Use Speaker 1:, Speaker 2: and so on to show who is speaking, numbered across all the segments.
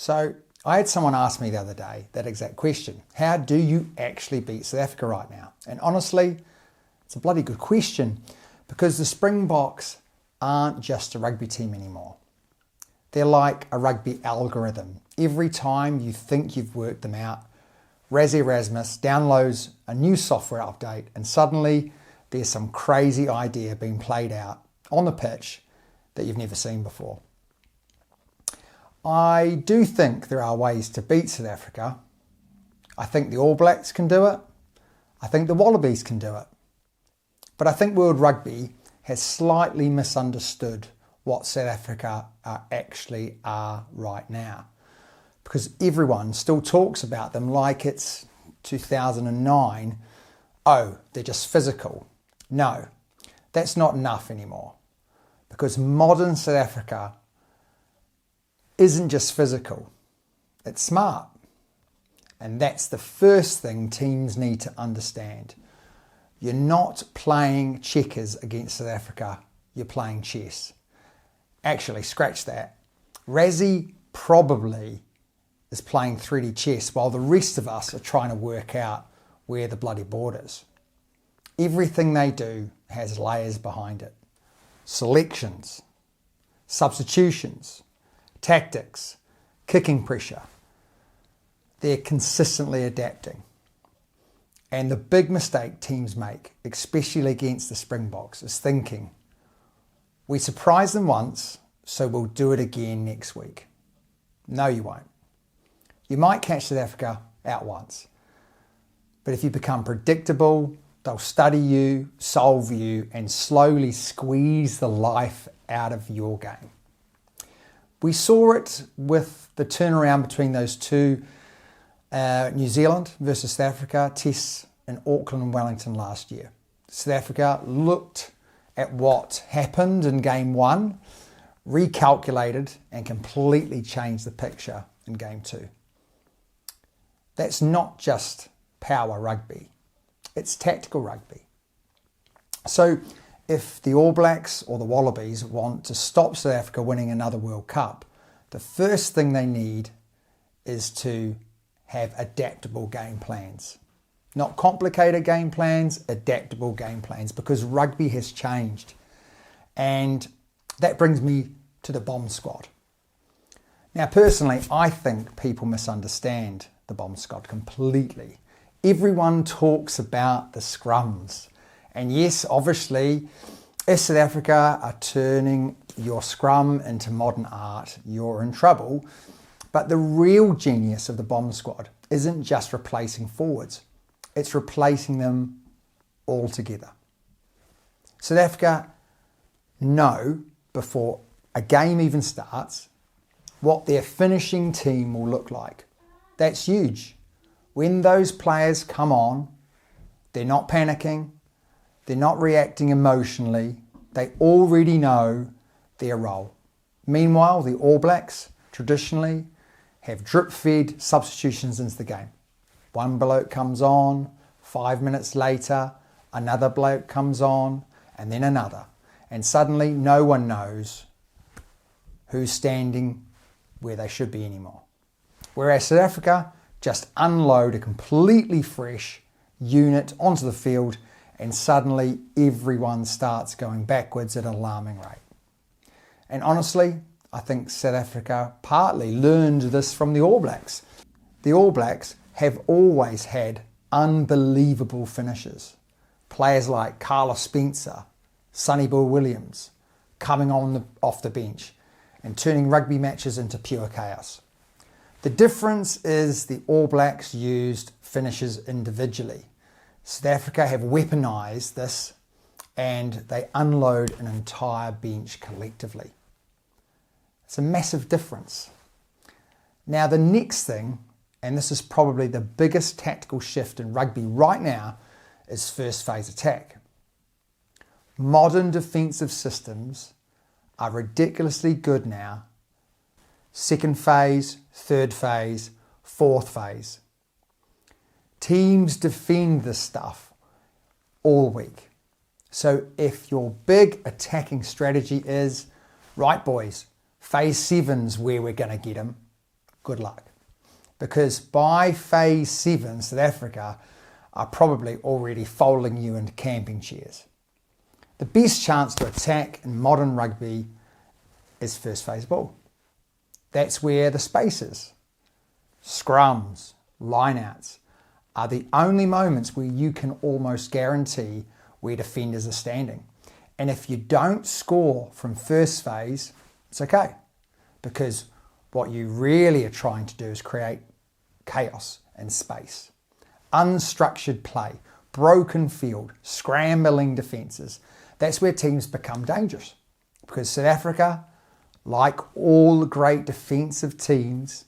Speaker 1: So I had someone ask me the other day that exact question. How do you actually beat South Africa right now? And honestly, it's a bloody good question, because the Springboks aren't just a rugby team anymore. They're like a rugby algorithm. Every time you think you've worked them out, Raz Erasmus downloads a new software update and suddenly there's some crazy idea being played out on the pitch that you've never seen before. I do think there are ways to beat South Africa. I think the All Blacks can do it. I think the Wallabies can do it. But I think World Rugby has slightly misunderstood what South Africa actually are right now, because everyone still talks about them like it's 2009. Oh, they're just physical. No, that's not enough anymore, because modern South Africa isn't just physical, it's smart. And that's the first thing teams need to understand. You're not playing checkers against South Africa, you're playing chess. Actually, scratch that. Razzie probably is playing 3D chess while the rest of us are trying to work out where the bloody board is. Everything they do has layers behind it. Selections, substitutions, tactics, kicking pressure. They're consistently adapting. And the big mistake teams make, especially against the Springboks, is thinking, we surprised them once, so we'll do it again next week. No, you won't. You might catch South Africa out once, but if you become predictable, they'll study you, solve you, and slowly squeeze the life out of your game. We saw it with the turnaround between those two New Zealand versus South Africa tests in Auckland and Wellington last year. South Africa looked at what happened in game one, recalculated, and completely changed the picture in game two. That's not just power rugby, it's tactical rugby. So if the All Blacks or the Wallabies want to stop South Africa winning another World Cup, the first thing they need is to have adaptable game plans. Not complicated game plans, adaptable game plans, because rugby has changed. And that brings me to the bomb squad. Now, personally, I think people misunderstand the bomb squad completely. Everyone talks about the scrums. And yes, obviously, if South Africa are turning your scrum into modern art, you're in trouble. But the real genius of the bomb squad isn't just replacing forwards. It's replacing them altogether. South Africa know before a game even starts what their finishing team will look like. That's huge. When those players come on, they're not panicking, they're not reacting emotionally, they already know their role. Meanwhile, the All Blacks traditionally have drip-fed substitutions into the game. One bloke comes on, 5 minutes later, another bloke comes on, and then another. And suddenly no one knows who's standing where they should be anymore. Whereas South Africa just unload a completely fresh unit onto the field, and suddenly everyone starts going backwards at an alarming rate. And honestly, I think South Africa partly learned this from the All Blacks. The All Blacks have always had unbelievable finishes. Players like Carlos Spencer, Sonny Bill Williams, coming off the bench and turning rugby matches into pure chaos. The difference is the All Blacks used finishes individually. South Africa have weaponised this and they unload an entire bench collectively. It's a massive difference. Now the next thing, and this is probably the biggest tactical shift in rugby right now, is first phase attack. Modern defensive systems are ridiculously good now. Second phase, third phase, fourth phase. Teams defend this stuff all week. So if your big attacking strategy is, right boys, phase 7's where we're going to get them, good luck. Because by phase 7, South Africa are probably already folding you into camping chairs. The best chance to attack in modern rugby is first phase ball. That's where the spaces, scrums, lineouts are the only moments where you can almost guarantee where defenders are standing. And if you don't score from first phase, it's okay. Because what you really are trying to do is create chaos and space. Unstructured play, broken field, scrambling defences. That's where teams become dangerous. Because South Africa, like all great defensive teams,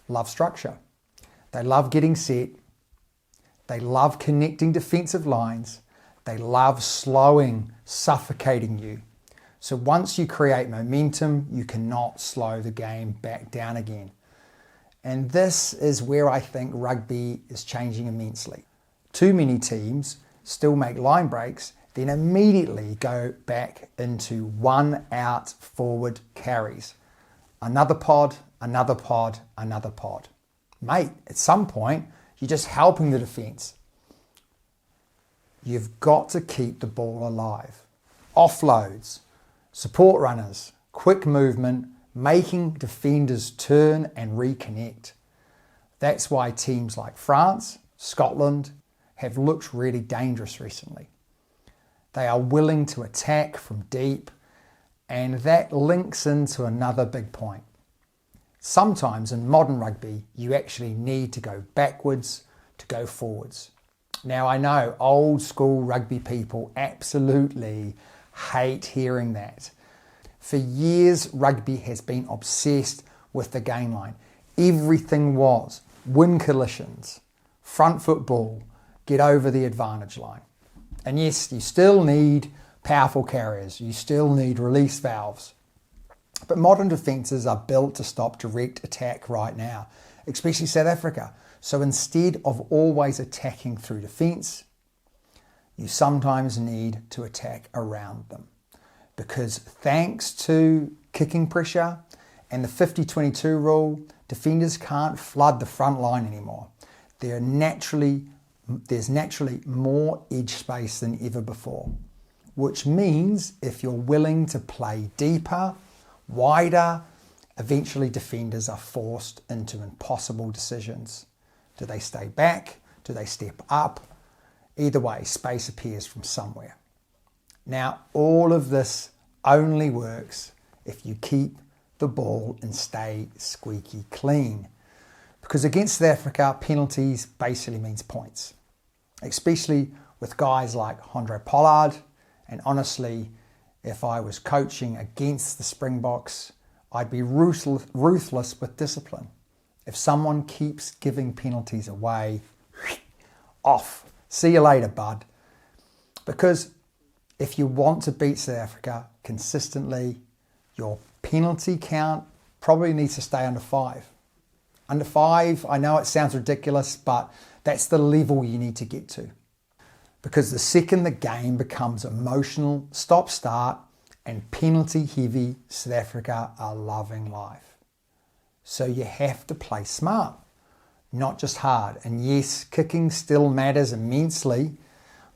Speaker 1: love structure. They love getting set. They love connecting defensive lines. They love slowing, suffocating you. So once you create momentum, you cannot slow the game back down again. And this is where I think rugby is changing immensely. Too many teams still make line breaks, then immediately go back into 1 out forward carries. Another pod, another pod, another pod. Mate, at some point, you're just helping the defence. You've got to keep the ball alive. Offloads, support runners, quick movement, making defenders turn and reconnect. That's why teams like France, Scotland have looked really dangerous recently. They are willing to attack from deep, and that links into another big point. Sometimes in modern rugby, you actually need to go backwards to go forwards. Now I know old school rugby people absolutely hate hearing that. For years, rugby has been obsessed with the gain line. Everything was win collisions, front foot ball, get over the advantage line. And yes, you still need powerful carriers. You still need release valves. But modern defences are built to stop direct attack right now, especially South Africa. So instead of always attacking through defence, you sometimes need to attack around them. Because thanks to kicking pressure and the 50-22 rule, defenders can't flood the front line anymore. There's naturally more edge space than ever before, which means if you're willing to play deeper, wider, eventually defenders are forced into impossible decisions. Do they stay back? Do they step up? Either way, space appears from somewhere. Now, all of this only works if you keep the ball and stay squeaky clean. Because against South Africa, penalties basically means points, especially with guys like Andre Pollard. And honestly, if I was coaching against the Springboks, I'd be ruthless with discipline. If someone keeps giving penalties away, off. See you later, bud. Because if you want to beat South Africa consistently, your penalty count probably needs to stay under 5. Under 5, I know it sounds ridiculous, but that's the level you need to get to. Because the second the game becomes emotional, stop-start, and penalty-heavy, South Africa are loving life. So you have to play smart, not just hard. And yes, kicking still matters immensely,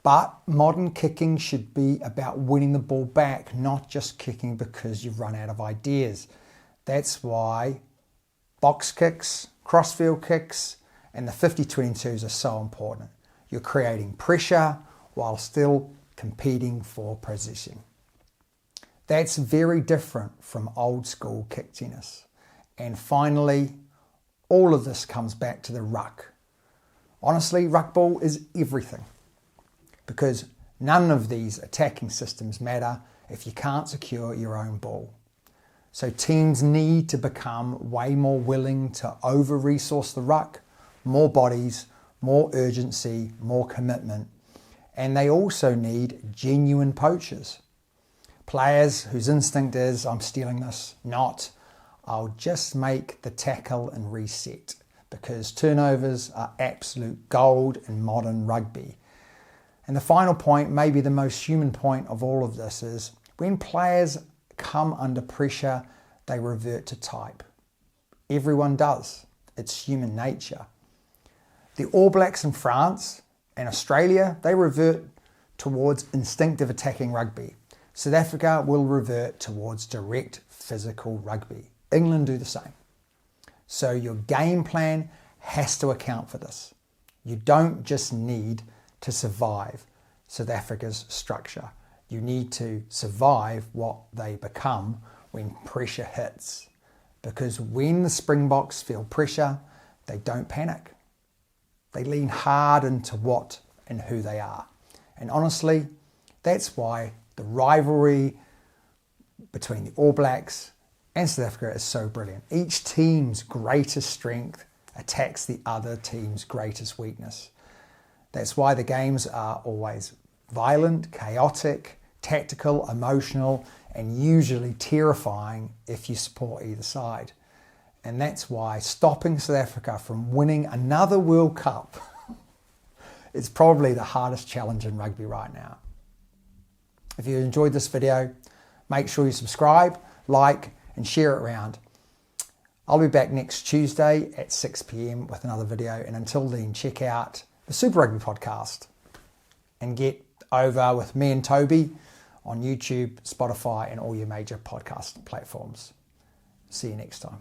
Speaker 1: but modern kicking should be about winning the ball back, not just kicking because you've run out of ideas. That's why box kicks, crossfield kicks, and the 50-22s are so important. You're creating pressure while still competing for possession. That's very different from old school kick tennis. And finally, all of this comes back to the ruck. Honestly, ruck ball is everything. Because none of these attacking systems matter if you can't secure your own ball. So teams need to become way more willing to over-resource the ruck, more bodies, more urgency, more commitment. And they also need genuine poachers. Players whose instinct is, I'm stealing this, not, I'll just make the tackle and reset. Because turnovers are absolute gold in modern rugby. And the final point, maybe the most human point of all of this, is when players come under pressure, they revert to type. Everyone does. It's human nature. The All Blacks in France and Australia, they revert towards instinctive attacking rugby. South Africa will revert towards direct physical rugby. England do the same. So your game plan has to account for this. You don't just need to survive South Africa's structure. You need to survive what they become when pressure hits. Because when the Springboks feel pressure, they don't panic. They lean hard into what and who they are. And honestly, that's why the rivalry between the All Blacks and South Africa is so brilliant. Each team's greatest strength attacks the other team's greatest weakness. That's why the games are always violent, chaotic, tactical, emotional, and usually terrifying if you support either side. And that's why stopping South Africa from winning another World Cup is probably the hardest challenge in rugby right now. If you enjoyed this video, make sure you subscribe, like, and share it around. I'll be back next Tuesday at 6 p.m. with another video. And until then, check out the Super Rugby podcast and get over with me and Toby on YouTube, Spotify, and all your major podcast platforms. See you next time.